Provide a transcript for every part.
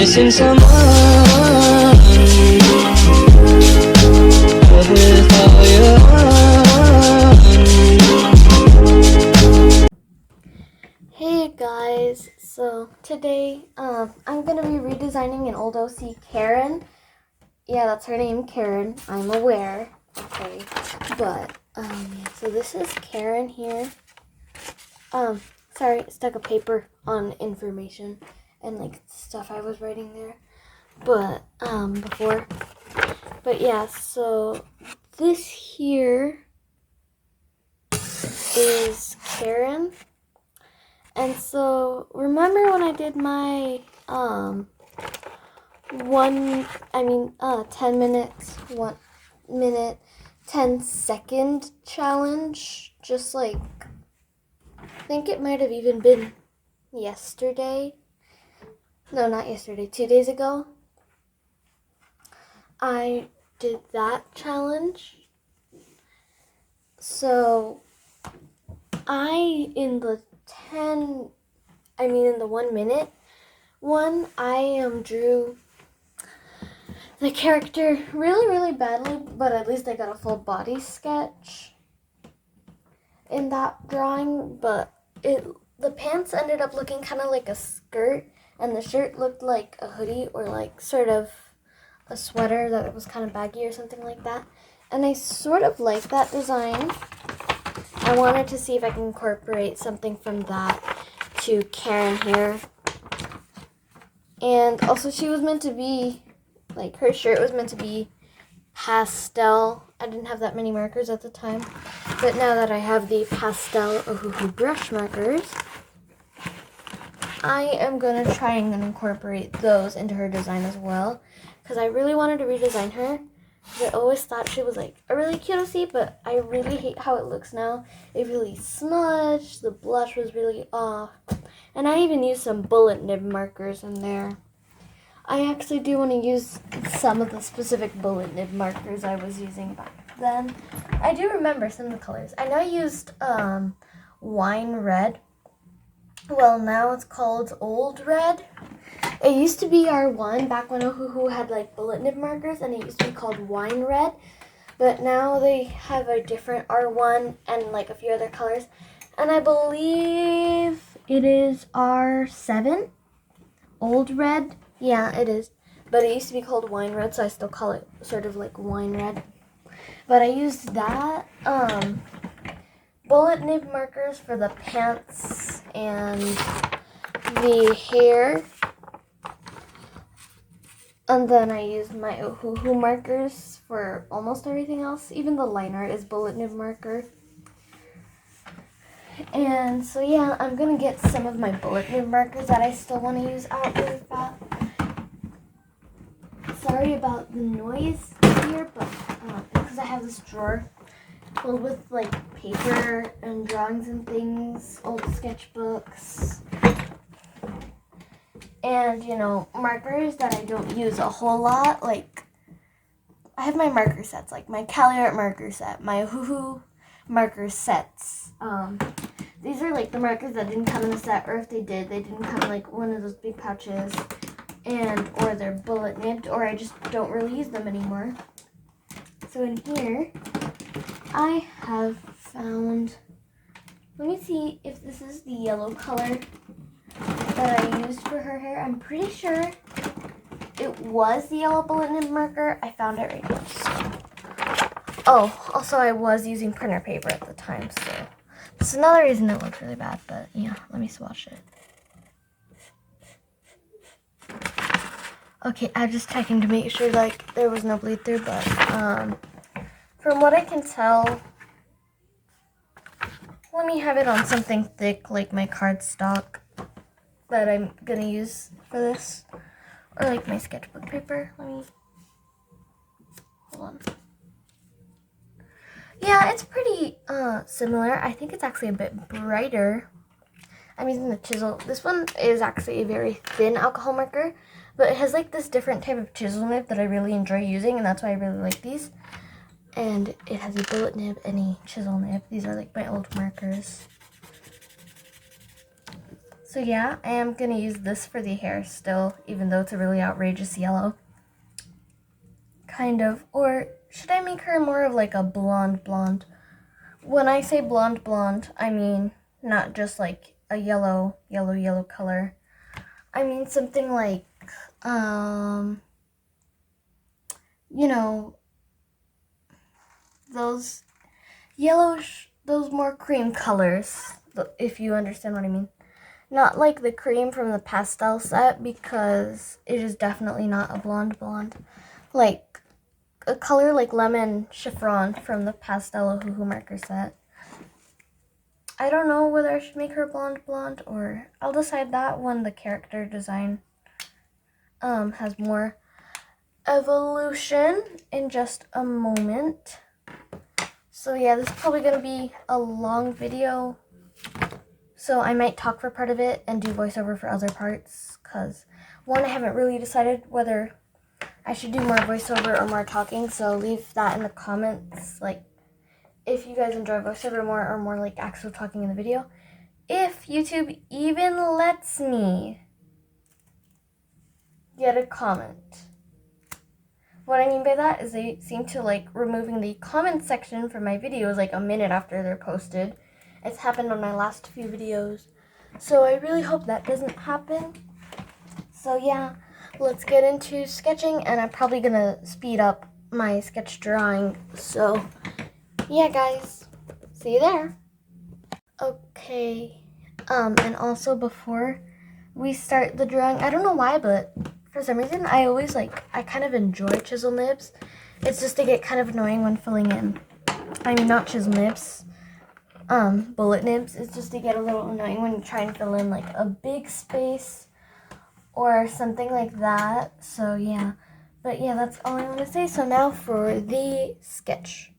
missing someone. But with all your Hey guys, so today I'm gonna be redesigning an old OC Karen. Yeah, that's her name, Karen. I'm aware. Okay, but so this is Karen here. Sorry, stuck a paper on information and like stuff I was writing there. But before. But yeah, so this here is Karen. And so remember when I did my 10 minutes, 1 minute, 10-second challenge, just like, I think it might have even been yesterday. No, not yesterday, 2 days ago. I did that challenge. So in the 1 minute one, I drew the character really badly, but at least I got a full body sketch in that drawing. But the pants ended up looking kind of like a skirt, and the shirt looked like a hoodie or like sort of a sweater that was kind of baggy or something like that. And I sort of like that design. I wanted to see if I can incorporate something from that to Karen here. And also she was meant to be, like, her shirt was meant to be pastel. I didn't have that many markers at the time, but now that I have the pastel brush markers, I am going to try and incorporate those into her design as well, because I really wanted to redesign her. I always thought she was like a really cute OC, but I really hate how it looks now. It really smudged, the blush was really off, and I even used some bullet nib markers in there. I actually do want to use some of the specific bullet nib markers I was using back then. I do remember some of the colors. I know I used wine red. Well, now it's called old red. It used to be R1 back when Ohuhu had like bullet nib markers, and it used to be called wine red. But now they have a different R1 and like a few other colors. And I believe it is R7, old red. Yeah, it is. But it used to be called wine red, so I still call it sort of like wine red. But I used that bullet nib markers for the pants and the hair. And then I used my Ohuhu markers for almost everything else. Even the line art is bullet nib marker. And so yeah, I'm going to get some of my bullet nib markers that I still want to use out really fast. Sorry about the noise here, but because I have this drawer filled with like paper and drawings and things, old sketchbooks, and markers that I don't use a whole lot. Like, I have my marker sets, like my Cali Art marker set, my Ohuhu marker sets. These are like the markers that didn't come in the set, or if they did, they didn't come in like one of those big pouches, or they're bullet nibbed, or I just don't really use them anymore. So in here, I have found, let me see if this is the yellow color that I used for her hair. I'm pretty sure it was the yellow bullet nib marker. I found it right here. Oh, also I was using printer paper at the time, so that's another reason it looked really bad, but yeah, let me swatch it. Okay, I'm just checking to make sure like there was no bleed through, but from what I can tell, let me have it on something thick like my cardstock that I'm gonna use for this, or like my sketchbook paper. Hold on. Yeah, it's pretty similar. I think it's actually a bit brighter. I'm using the chisel. This one is actually a very thin alcohol marker, but it has like this different type of chisel nib that I really enjoy using, and that's why I really like these. And it has a bullet nib and a chisel nib. These are like my old markers. So yeah, I am going to use this for the hair still, even though it's a really outrageous yellow. Kind of. Or should I make her more of like a blonde blonde? When I say blonde blonde, I mean not just like a yellow color. I mean something like, you know, those yellowish, those more cream colors, if you understand what I mean. Not like the cream from the pastel set, because it is definitely not a blonde blonde. Like a color like lemon chiffon from the pastel Hoo Hoo marker set. I don't know whether I should make her blonde blonde, or I'll decide that when the character design has more evolution in just a moment. So yeah, this is probably going to be a long video. So I might talk for part of it and do voiceover for other parts, because one, I haven't really decided whether I should do more voiceover or more talking, so leave that in the comments, like if you guys enjoy voiceover more or more like actual talking in the video. If YouTube even lets me get a comment. What I mean by that is they seem to like removing the comment section from my videos like a minute after they're posted. It's happened on my last few videos. So I really hope that doesn't happen. So yeah, let's get into sketching, and I'm probably gonna speed up my sketch drawing. So yeah, guys, see you there. Okay, and also before we start the drawing, I don't know why, but for some reason I always I kind of enjoy chisel nibs. It's just they get kind of annoying when filling in. I mean, not chisel nibs. Bullet nibs. It's just they get a little annoying when you try and fill in like a big space or something like that. So yeah, but yeah, that's all I want to say. So now for the sketch.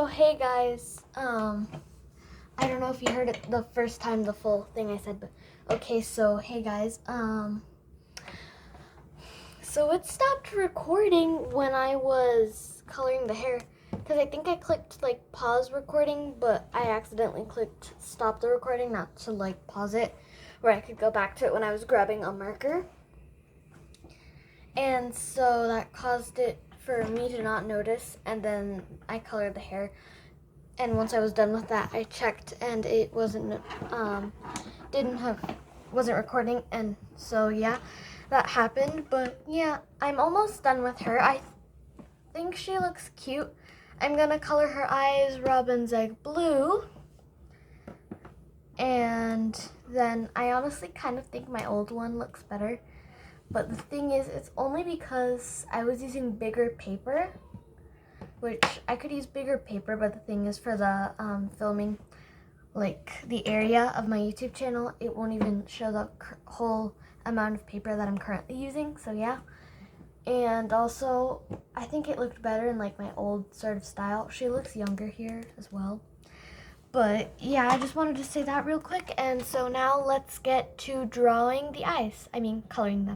So hey guys, I don't know if you heard it the first time, the full thing I said, but okay, so hey guys, so it stopped recording when I was coloring the hair, because I think I clicked like pause recording, but I accidentally clicked stop the recording, not to like pause it, where I could go back to it when I was grabbing a marker. And so that caused it for me to not notice, and then I colored the hair. And once I was done with that, I checked and it wasn't wasn't recording, and so yeah, that happened. But yeah, I'm almost done with her. I think she looks cute. I'm gonna color her eyes robin's egg blue, and then I honestly kind of think my old one looks better. But the thing is, it's only because I was using bigger paper, which I could use bigger paper, but the thing is, for the filming, like the area of my YouTube channel, it won't even show the whole amount of paper that I'm currently using, so yeah. And also, I think it looked better in like my old sort of style. She looks younger here as well. But yeah, I just wanted to say that real quick, and so now let's get to drawing the eyes. I mean, coloring them.